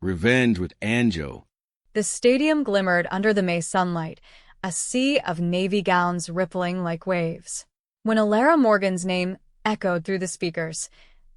Revenge with Anjo. The stadium glimmered under the May sunlight, a sea of navy gowns rippling like waves. When Elara Morgan's name echoed through the speakers,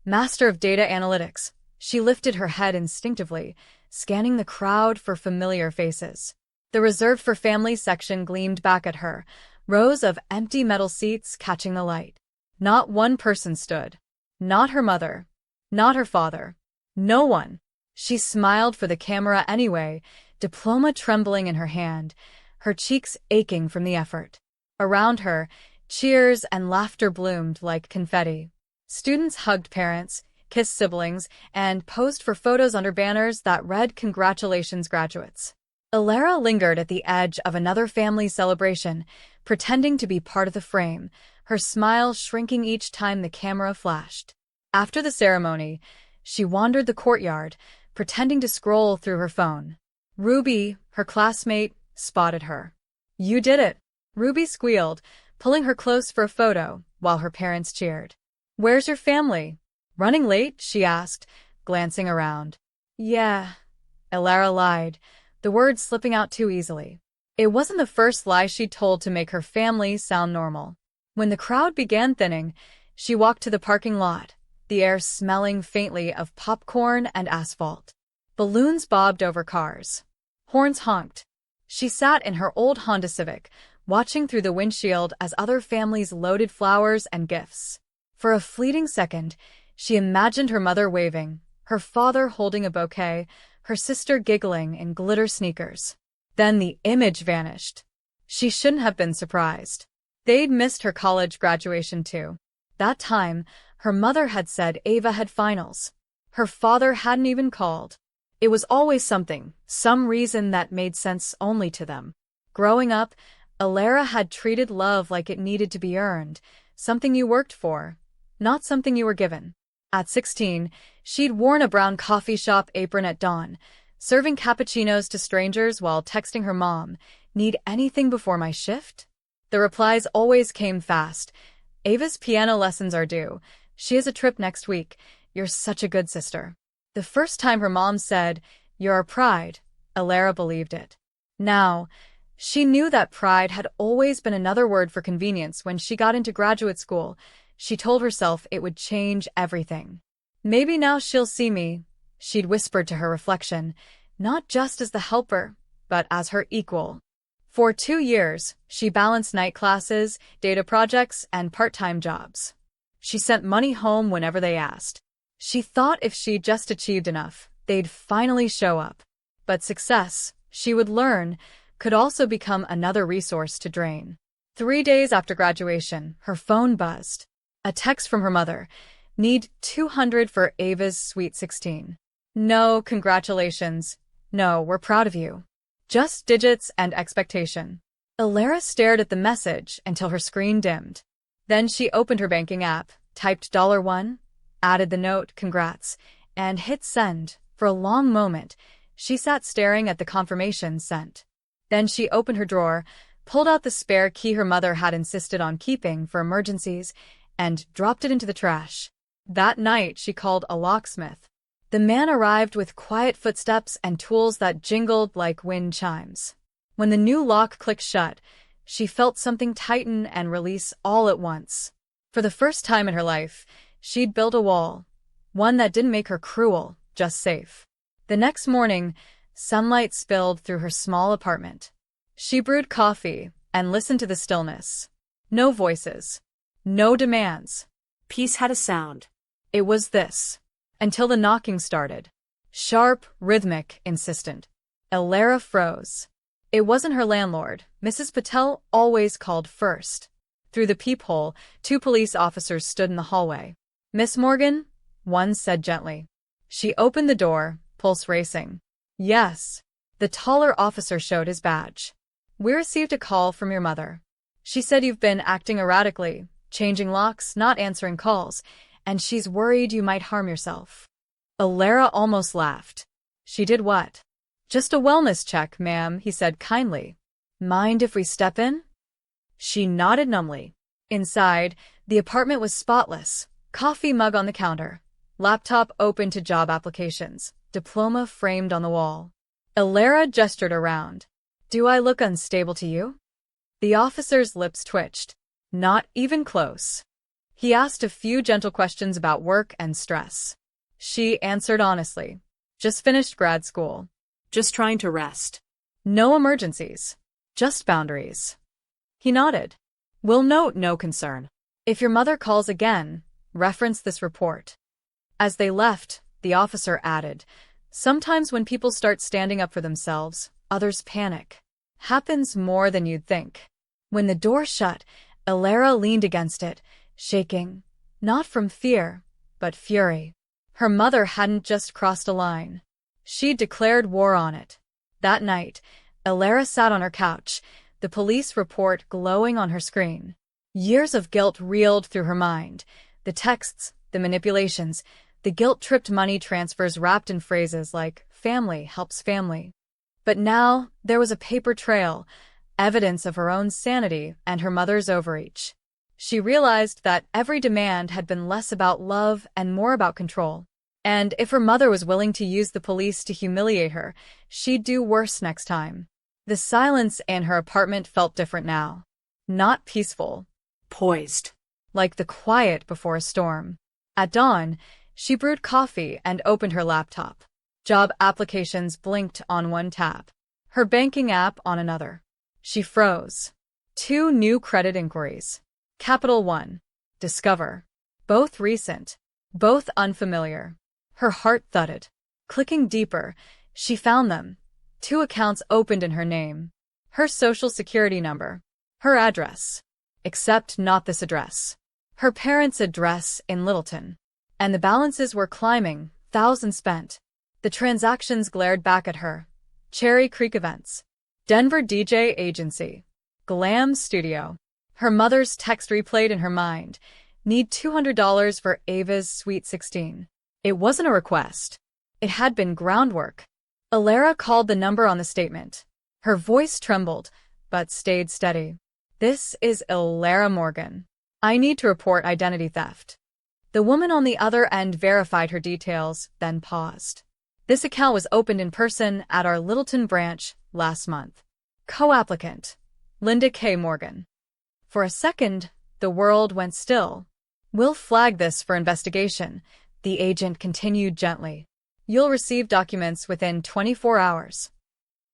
master of data analytics, she lifted her head instinctively, scanning the crowd for familiar faces. The reserved for families section gleamed back at her, rows of empty metal seats catching the light. Not one person stood. Not her mother. Not her father. No one. She smiled for the camera anyway, diploma trembling in her hand, her cheeks aching from the effort. Around her, cheers and laughter bloomed like confetti. Students hugged parents, kissed siblings, and posed for photos under banners that read "Congratulations, graduates." Elara lingered at the edge of another family celebration, pretending to be part of the frame, her smile shrinking each time the camera flashed. After the ceremony, she wandered the courtyard, pretending to scroll through her phone. Ruby, her classmate, spotted her. "You did it," Ruby squealed, pulling her close for a photo, while her parents cheered. "Where's your family?" "Running late?" she asked, glancing around. "Yeah," Elara lied, the words slipping out too easily. It wasn't the first lie she'd told to make her family sound normal. When the crowd began thinning, she walked to the parking lot, the air smelling faintly of popcorn and asphalt. Balloons bobbed over cars. Horns honked. She sat in her old Honda Civic, watching through the windshield as other families loaded flowers and gifts. For a fleeting second, she imagined her mother waving, her father holding a bouquet, her sister giggling in glitter sneakers. Then the image vanished. She shouldn't have been surprised. They'd missed her college graduation too. That time, her mother had said Ava had finals. Her father hadn't even called. It was always something, some reason that made sense only to them. Growing up, Elara had treated love like it needed to be earned, something you worked for, not something you were given. At 16, she'd worn a brown coffee shop apron at dawn, serving cappuccinos to strangers while texting her mom, "Need anything before my shift?" The replies always came fast. "Ava's piano lessons are due. She has a trip next week. You're such a good sister." The first time her mom said, "You're our pride," Elara believed it. Now, she knew that pride had always been another word for convenience. When she got into graduate school, she told herself it would change everything. "Maybe now she'll see me," she'd whispered to her reflection, not just as the helper, but as her equal. For 2 years, she balanced night classes, data projects, and part-time jobs. She sent money home whenever they asked. She thought if she'd just achieved enough, they'd finally show up. But success, she would learn, could also become another resource to drain. 3 days after graduation, her phone buzzed. A text from her mother. "Need 200 for Ava's Sweet 16. No, congratulations. No, we're proud of you." Just digits and expectation. Elara stared at the message until her screen dimmed. Then she opened her banking app, typed $1, added the note, "Congrats," and hit send. For a long moment, she sat staring at the confirmation sent. Then she opened her drawer, pulled out the spare key her mother had insisted on keeping for emergencies, and dropped it into the trash. That night, she called a locksmith. The man arrived with quiet footsteps and tools that jingled like wind chimes. When the new lock clicked shut, she felt something tighten and release all at once. For the first time in her life, she'd built a wall. One that didn't make her cruel, just safe. The next morning, sunlight spilled through her small apartment. She brewed coffee and listened to the stillness. No voices. No demands. Peace had a sound. It was this. Until the knocking started. Sharp, rhythmic, insistent. Elara froze. It wasn't her landlord. Mrs. Patel always called first. Through the peephole, 2 police officers stood in the hallway. "Miss Morgan?" one said gently. She opened the door, pulse racing. "Yes." The taller officer showed his badge. "We received a call from your mother. She said you've been acting erratically, changing locks, not answering calls, and she's worried you might harm yourself." Elara almost laughed. "She did what?" "Just a wellness check, ma'am," he said kindly. "Mind if we step in?" She nodded numbly. Inside, the apartment was spotless. Coffee mug on the counter. Laptop open to job applications. diploma framed on the wall. Elara gestured around. Do I look unstable to you? The officer's lips twitched. Not even close. He asked a few gentle questions about work and stress. She answered honestly. Just finished grad school. Just trying to rest. No emergencies. Just boundaries. He nodded. Will note no concern. If your mother calls again, reference this report. As they left, the officer added, sometimes when people start standing up for themselves, others panic. Happens more than you'd think. When the door shut, Elara leaned against it, shaking, not from fear, but fury. Her mother hadn't just crossed a line. She'd declared war on it. That night, Elara sat on her couch, the police report glowing on her screen. Years of guilt reeled through her mind. The texts, the manipulations, the guilt-tripped money transfers wrapped in phrases like, family helps family. But now, there was a paper trail, evidence of her own sanity and her mother's overreach. She realized that every demand had been less about love and more about control. And if her mother was willing to use the police to humiliate her, she'd do worse next time. The silence in her apartment felt different now. Not peaceful. Poised. Like the quiet before a storm. At dawn, she brewed coffee and opened her laptop. Job applications blinked on one tab. Her banking app on another. She froze. 2 new credit inquiries. Capital One. Discover. Both recent. Both unfamiliar. Her heart thudded. Clicking deeper, she found them. 2 accounts opened in her name. Her social security number. Her address. Except not this address. Her parents' address in Littleton. And the balances were climbing, thousands spent. The transactions glared back at her. Cherry Creek Events. Denver DJ Agency. Glam Studio. Her mother's text replayed in her mind. Need $200 for Ava's Sweet 16. It wasn't a request. It had been groundwork. Elara called the number on the statement. Her voice trembled, but stayed steady. This is Elara Morgan. I need to report identity theft. The woman on the other end verified her details, then paused. This account was opened in person at our Littleton branch last month. Co-applicant, Linda K. Morgan. For a second, the world went still. We'll flag this for investigation, the agent continued gently. You'll receive documents within 24 hours.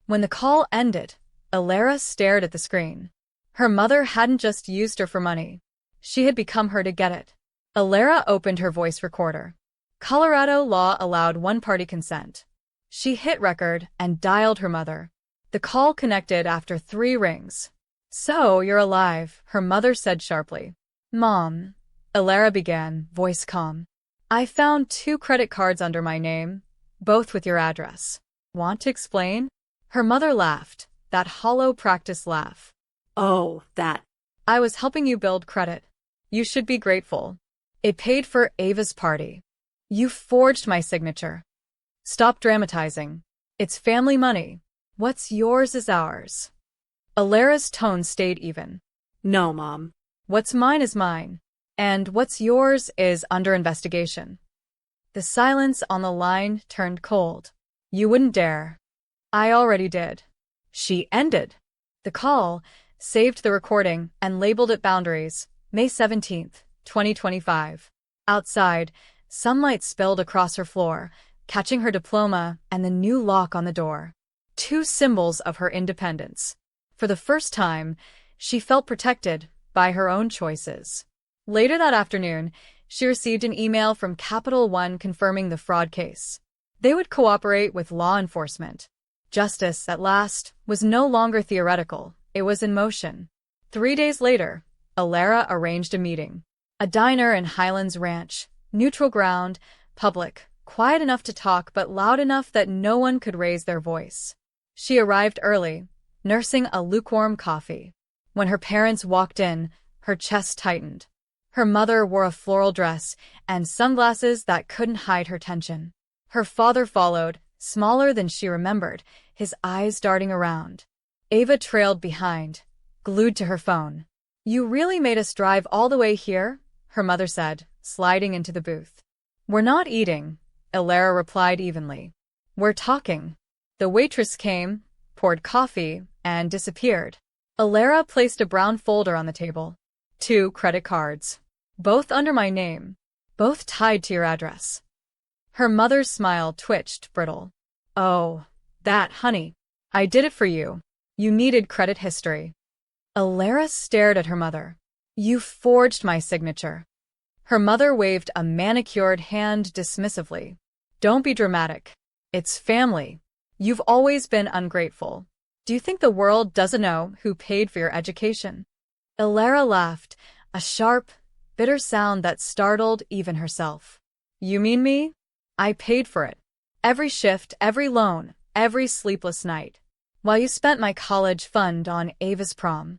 When the call ended, Elara stared at the screen. Her mother hadn't just used her for money. She had become her to get it. Elara opened her voice recorder. Colorado law allowed one-party consent. She hit record and dialed her mother. The call connected after 3 rings. So, you're alive, her mother said sharply. Mom, Elara began, voice calm. I found 2 credit cards under my name, both with your address. Want to explain? Her mother laughed, that hollow practice laugh. Oh, that. I was helping you build credit. You should be grateful. It paid for Ava's party. You forged my signature. Stop dramatizing. It's family money. What's yours is ours. Elara's tone stayed even. No, Mom. What's mine is mine. And what's yours is under investigation. The silence on the line turned cold. You wouldn't dare. I already did. She ended. The call, saved the recording, and labeled it Boundaries, May 17th, 2025. Outside, sunlight spilled across her floor, catching her diploma and the new lock on the door. 2 symbols of her independence. For the first time, she felt protected by her own choices. Later that afternoon, she received an email from Capital One confirming the fraud case. They would cooperate with law enforcement. Justice, at last, was no longer theoretical, it was in motion. 3 days later, Elara arranged a meeting. A diner in Highlands Ranch, neutral ground, public, quiet enough to talk but loud enough that no one could raise their voice. She arrived early, nursing a lukewarm coffee. When her parents walked in, her chest tightened. Her mother wore a floral dress and sunglasses that couldn't hide her tension. Her father followed, smaller than she remembered, his eyes darting around. Ava trailed behind, glued to her phone. You really made us drive all the way here? Her mother said, sliding into the booth. We're not eating, Elara replied evenly. "We're talking." The waitress came, poured coffee, and disappeared. Elara placed a brown folder on the table. 2 credit cards. Both under my name. Both tied to your address. Her mother's smile twitched, brittle. "Oh, that, honey. I did it for you. You needed credit history." Elara stared at her mother. "You forged my signature." Her mother waved a manicured hand dismissively. "Don't be dramatic. It's family. You've always been ungrateful. Do you think the world doesn't know who paid for your education?" Elara laughed, a sharp, bitter sound that startled even herself. "You mean me? I paid for it. Every shift, every loan, every sleepless night. While you spent my college fund on Ava's prom."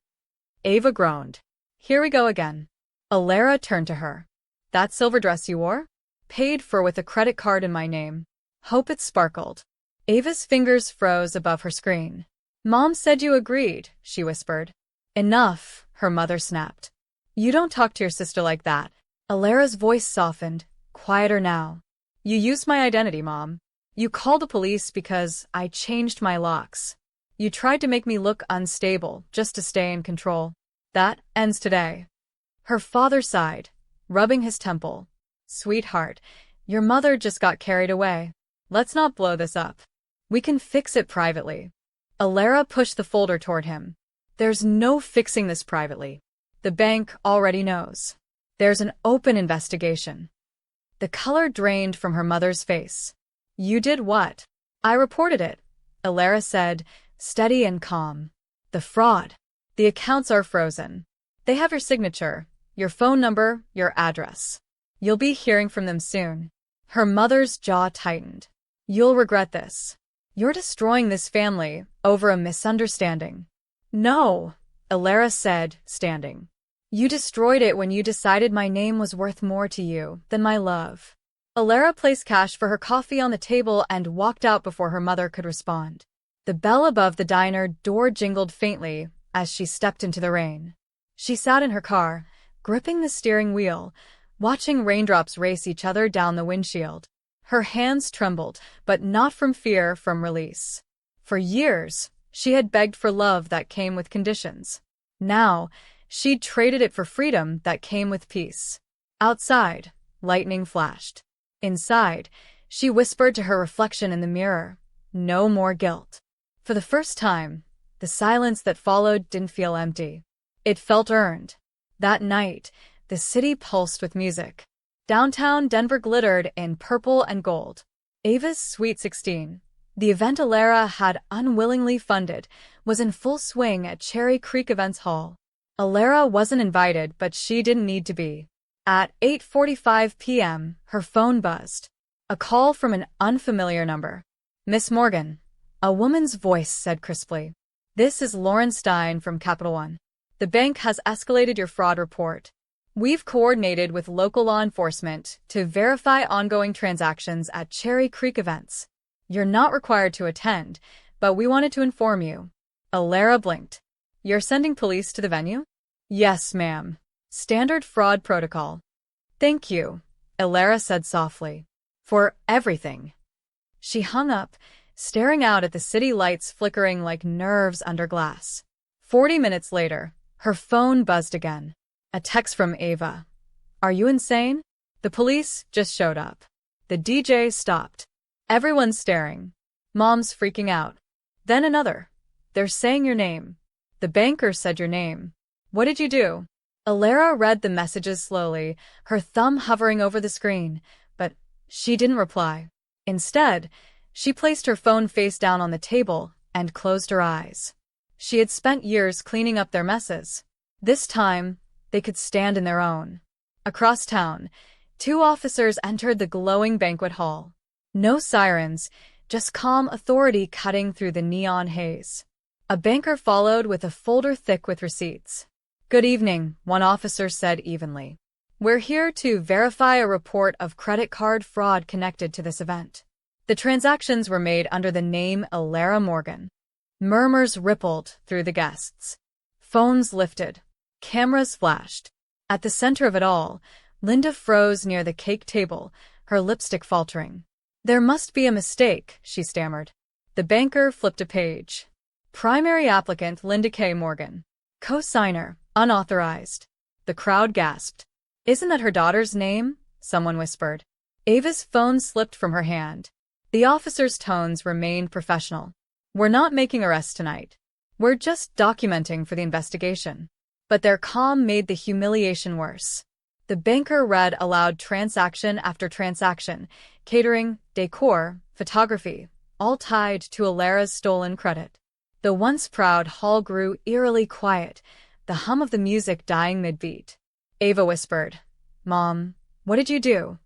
Ava groaned. "Here we go again." Elara turned to her. "That silver dress you wore? Paid for with a credit card in my name. Hope it sparkled." Ava's fingers froze above her screen. "Mom said you agreed," she whispered. "Enough," her mother snapped. "You don't talk to your sister like that." Elara's voice softened, quieter now. "You used my identity, Mom. You called the police because I changed my locks. You tried to make me look unstable just to stay in control. That ends today." Her father sighed, rubbing his temple. "Sweetheart, your mother just got carried away. Let's not blow this up. We can fix it privately." Elara pushed the folder toward him. "There's no fixing this privately. The bank already knows. There's an open investigation." The color drained from her mother's face. "You did what?" "I reported it," Elara said, steady and calm. "The fraud. The accounts are frozen. They have your signature, your phone number, your address. You'll be hearing from them soon." Her mother's jaw tightened. "You'll regret this. You're destroying this family over a misunderstanding." "No," Elara said, standing. "You destroyed it when you decided my name was worth more to you than my love." Elara placed cash for her coffee on the table and walked out before her mother could respond. The bell above the diner door jingled faintly as she stepped into the rain. She sat in her car, gripping the steering wheel, watching raindrops race each other down the windshield. Her hands trembled, but not from fear, from release. For years, she had begged for love that came with conditions. Now, she'd traded it for freedom that came with peace. Outside, lightning flashed. Inside, she whispered to her reflection in the mirror, "No more guilt." For the first time, the silence that followed didn't feel empty. It felt earned. That night, the city pulsed with music. Downtown Denver glittered in purple and gold. Ava's Sweet 16, the event Elara had unwillingly funded, was in full swing at Cherry Creek Events Hall. Elara wasn't invited, but she didn't need to be. At 8:45 p.m., her phone buzzed. A call from an unfamiliar number. "Miss Morgan," a woman's voice said crisply. "This is Lauren Stein from Capital One. The bank has escalated your fraud report. We've coordinated with local law enforcement to verify ongoing transactions at Cherry Creek Events. You're not required to attend, but we wanted to inform you." Elara blinked. "You're sending police to the venue?" "Yes, ma'am. Standard fraud protocol." "Thank you," Elara said softly. "For everything." She hung up, staring out at the city lights flickering like nerves under glass. 40 minutes later, her phone buzzed again. A text from Ava. "Are you insane? The police just showed up." The DJ stopped. Everyone's staring. Mom's freaking out. Then another. "They're saying your name. The banker said your name. What did you do?" Elara read the messages slowly, her thumb hovering over the screen, but she didn't reply. Instead, she placed her phone face down on the table and closed her eyes. She had spent years cleaning up their messes. This time, they could stand in their own. Across town, 2 officers entered the glowing banquet hall. No sirens, just calm authority cutting through the neon haze. A banker followed with a folder thick with receipts. "Good evening," one officer said evenly. "We're here to verify a report of credit card fraud connected to this event. The transactions were made under the name Elara Morgan." Murmurs rippled through the guests. Phones lifted. Cameras flashed. At the center of it all, Linda froze near the cake table, her lipstick faltering. "There must be a mistake," she stammered. The banker flipped a page. Primary applicant Linda K. Morgan. Co-signer, unauthorized. The crowd gasped. "Isn't that her daughter's name?" someone whispered. Ava's phone slipped from her hand. The officer's tones remained professional. "We're not making arrests tonight. We're just documenting for the investigation." But their calm made the humiliation worse. The banker read aloud transaction after transaction, catering, decor, photography, all tied to Elara's stolen credit. The once proud hall grew eerily quiet, the hum of the music dying mid-beat. Ava whispered, "Mom, what did you do?"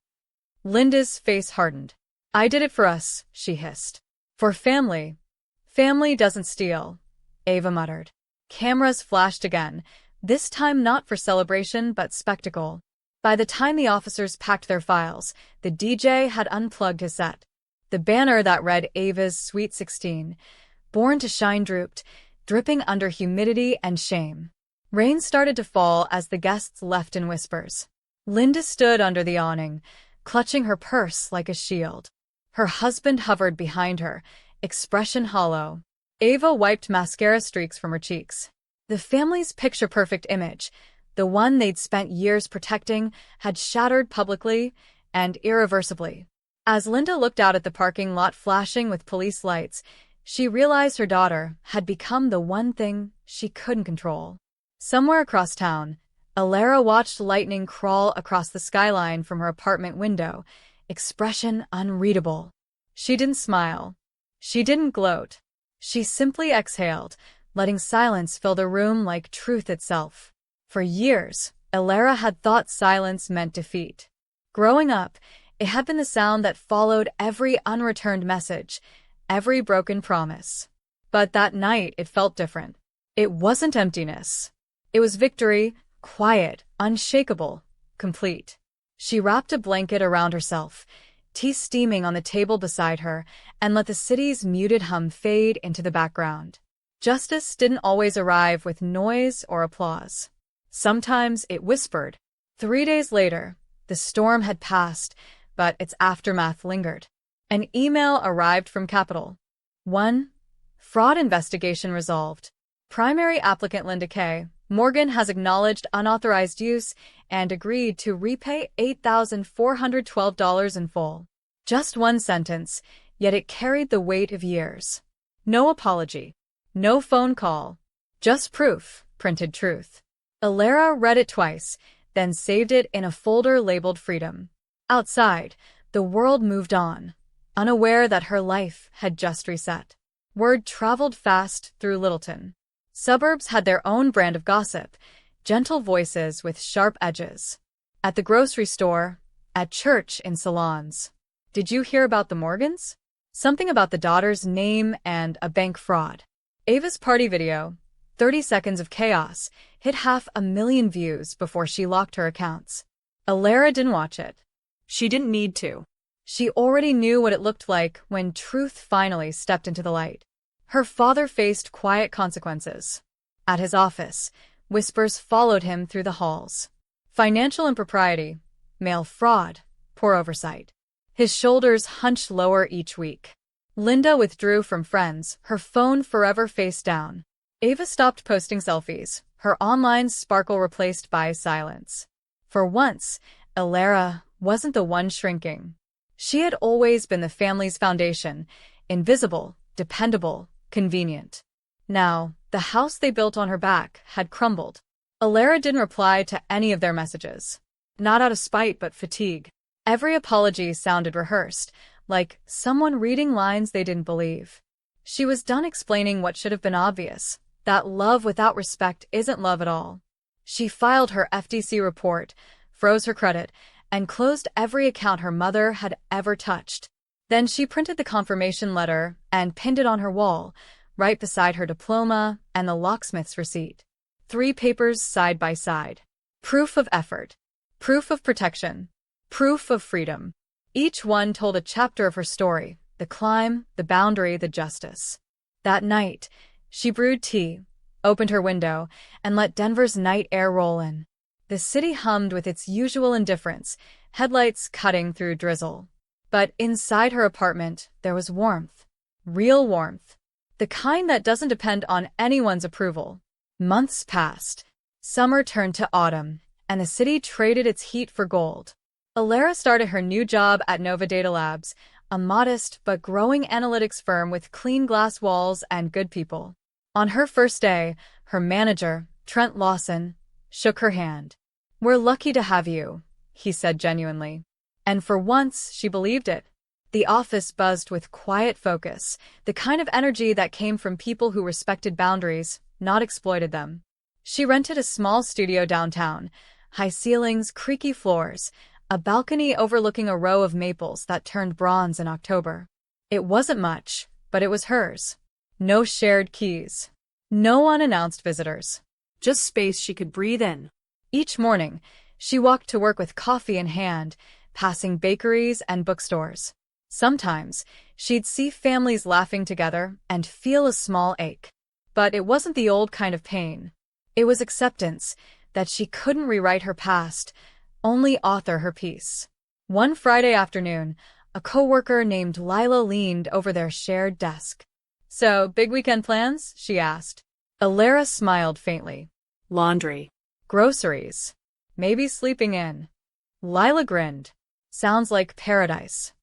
Linda's face hardened. "I did it for us," she hissed. "For family." "Family doesn't steal," Ava muttered. Cameras flashed again, this time not for celebration but spectacle. By the time the officers packed their files, the DJ had unplugged his set. The banner that read Ava's Sweet 16, Born to Shine drooped, dripping under humidity and shame. Rain started to fall as the guests left in whispers. Linda stood under the awning, clutching her purse like a shield. Her husband hovered behind her, expression hollow. Ava wiped mascara streaks from her cheeks. The family's picture-perfect image, the one they'd spent years protecting, had shattered publicly and irreversibly. As Linda looked out at the parking lot flashing with police lights, she realized her daughter had become the one thing she couldn't control. Somewhere across town, Elara watched lightning crawl across the skyline from her apartment window, expression unreadable. She didn't smile. She didn't gloat. She simply exhaled, letting silence fill the room like truth itself. For years, Elara had thought silence meant defeat. Growing up, it had been the sound that followed every unreturned message, every broken promise. But that night it felt different. It wasn't emptiness. It was victory, quiet, unshakable, complete. She wrapped a blanket around herself, tea steaming on the table beside her, and let the city's muted hum fade into the background. Justice didn't always arrive with noise or applause. Sometimes it whispered. 3 days later, the storm had passed, but its aftermath lingered. An email arrived from Capital. 1. Fraud investigation resolved. Primary applicant Linda K. Morgan has acknowledged unauthorized use and agreed to repay $8,412 in full. Just one sentence, yet it carried the weight of years. No apology. No phone call. Just proof, printed truth. Elara read it twice, then saved it in a folder labeled Freedom. Outside, the world moved on, unaware that her life had just reset. Word traveled fast through Littleton. Suburbs had their own brand of gossip, gentle voices with sharp edges. At the grocery store, at church, in salons. "Did you hear about the Morgans?" Something about the daughter's name and a bank fraud. Ava's party video, 30 seconds of chaos, hit 500,000 views before she locked her accounts. Elara didn't watch it. She didn't need to. She already knew what it looked like when truth finally stepped into the light. Her father faced quiet consequences. At his office, whispers followed him through the halls. Financial impropriety, mail fraud, poor oversight. His shoulders hunched lower each week. Linda withdrew from friends, her phone forever face down. Ava stopped posting selfies, her online sparkle replaced by silence. For once, Elara wasn't the one shrinking. She had always been the family's foundation, invisible, dependable, convenient. Now, the house they built on her back had crumbled. Elara didn't reply to any of their messages. Not out of spite but fatigue. Every apology sounded rehearsed, like someone reading lines they didn't believe. She was done explaining what should have been obvious, that love without respect isn't love at all. She filed her FTC report, froze her credit, and closed every account her mother had ever touched. Then she printed the confirmation letter and pinned it on her wall, right beside her diploma and the locksmith's receipt. 3 papers side by side. Proof of effort. Proof of protection. Proof of freedom. Each one told a chapter of her story, the climb, the boundary, the justice. That night, she brewed tea, opened her window, and let Denver's night air roll in. The city hummed with its usual indifference, headlights cutting through drizzle. But inside her apartment, there was warmth. Real warmth. The kind that doesn't depend on anyone's approval. Months passed. Summer turned to autumn, and the city traded its heat for gold. Elara started her new job at Nova Data Labs, a modest but growing analytics firm with clean glass walls and good people. On her first day, her manager, Trent Lawson, shook her hand. "We're lucky to have you," he said genuinely. And for once, she believed it. The office buzzed with quiet focus, the kind of energy that came from people who respected boundaries, not exploited them. She rented a small studio downtown, high ceilings, creaky floors, a balcony overlooking a row of maples that turned bronze in October. It wasn't much, but it was hers. No shared keys. No unannounced visitors. Just space she could breathe in. Each morning, she walked to work with coffee in hand, passing bakeries and bookstores. Sometimes, she'd see families laughing together and feel a small ache. But it wasn't the old kind of pain. It was acceptance that she couldn't rewrite her past, only author her piece. One Friday afternoon, a coworker named Lila leaned over their shared desk. "So, big weekend plans?" she asked. Elara smiled faintly. Laundry. "Groceries. Maybe sleeping in." Lila grinned. "Sounds like paradise."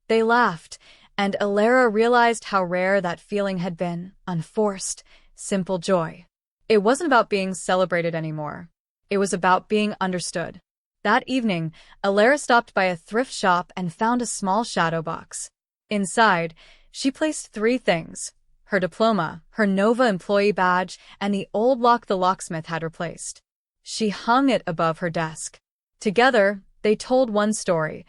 They laughed, and Elara realized how rare that feeling had been, unforced, simple joy. It wasn't about being celebrated anymore. It was about being understood. That evening, Elara stopped by a thrift shop and found a small shadow box. Inside, she placed 3 things: her diploma, her Nova employee badge, and the old lock the locksmith had replaced. She hung it above her desk. Together, they told one story: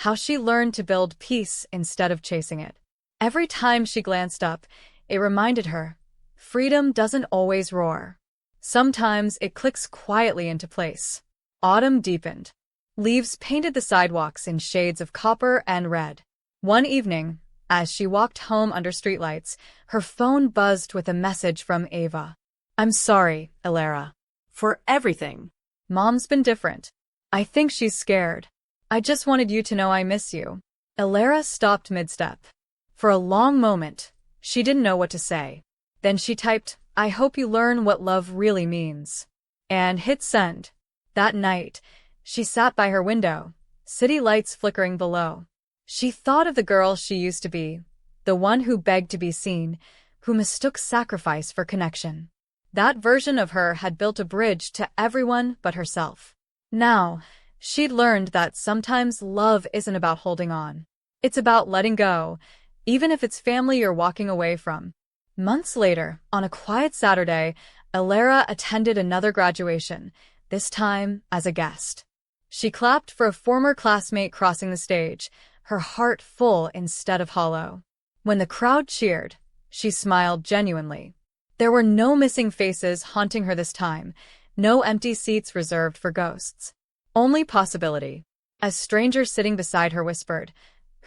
how she learned to build peace instead of chasing it. Every time she glanced up, it reminded her, freedom doesn't always roar. Sometimes it clicks quietly into place. Autumn deepened. Leaves painted the sidewalks in shades of copper and red. One evening, as she walked home under streetlights, her phone buzzed with a message from Ava. "I'm sorry, Elara. For everything. Mom's been different. I think she's scared. I just wanted you to know I miss you." Elara stopped mid-step. For a long moment, she didn't know what to say. Then she typed, "I hope you learn what love really means," and hit send. That night, she sat by her window, city lights flickering below. She thought of the girl she used to be, the one who begged to be seen, who mistook sacrifice for connection. That version of her had built a bridge to everyone but herself. Now, she'd learned that sometimes love isn't about holding on. It's about letting go, even if it's family you're walking away from. Months later, on a quiet Saturday, Elara attended another graduation, this time as a guest. She clapped for a former classmate crossing the stage, her heart full instead of hollow. When the crowd cheered, she smiled genuinely. There were no missing faces haunting her this time, no empty seats reserved for ghosts. Only possibility. A stranger sitting beside her whispered,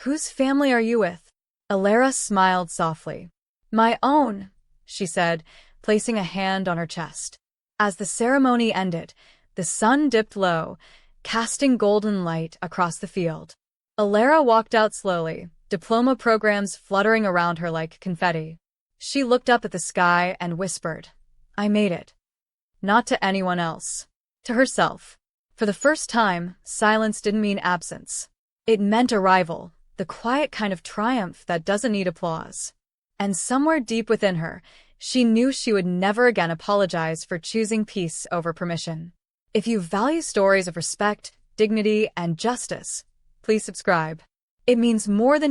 "Whose family are you with?" Elara smiled softly. "My own," she said, placing a hand on her chest. As the ceremony ended, the sun dipped low, casting golden light across the field. Elara walked out slowly, diploma programs fluttering around her like confetti. She looked up at the sky and whispered, "I made it." Not to anyone else. To herself. For the first time, silence didn't mean absence. It meant arrival, the quiet kind of triumph that doesn't need applause. And somewhere deep within her, she knew she would never again apologize for choosing peace over permission. If you value stories of respect, dignity, and justice, please subscribe. It means more than